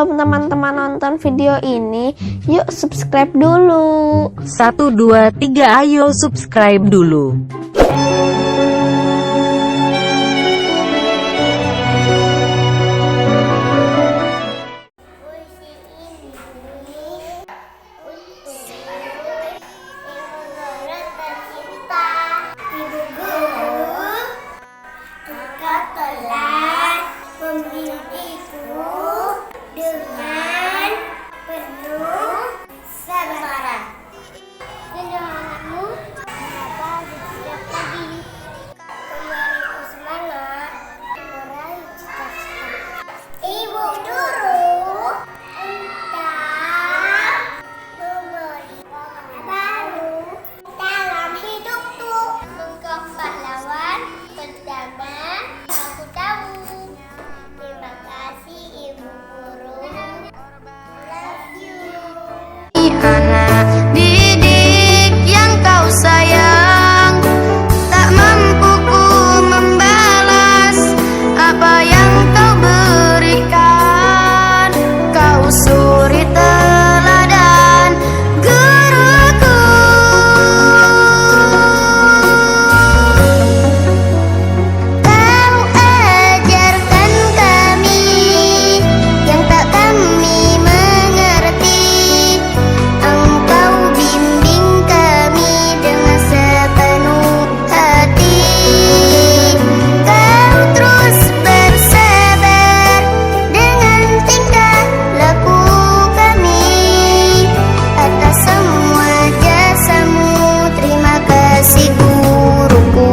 sebelum teman-teman nonton video ini, yuk subscribe dulu. 1, 2, 3, ayo subscribe dulu. Anak didik yang kau sayang, tak mampu ku membalas apa yang kau berikan. Kau suri teladan guruku. Kau ajarkan kami yang tak kami mengerti. Engkau bimbing kami dengan sepenuh hati. Kau terus bersabar dengan tingkah laku kami. Atas semua jasamu, terima kasih guruku.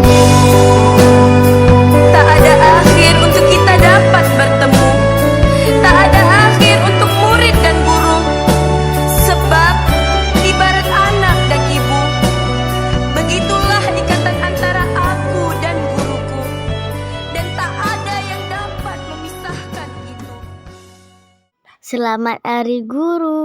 Tak ada akhir untuk kita dapat bertemu. Tak ada akhir untuk murid dan guru. Sebab ibarat anak dan ibu, begitulah ikatan antara aku dan guruku. Dan tak ada yang dapat memisahkan itu. Selamat Hari Guru.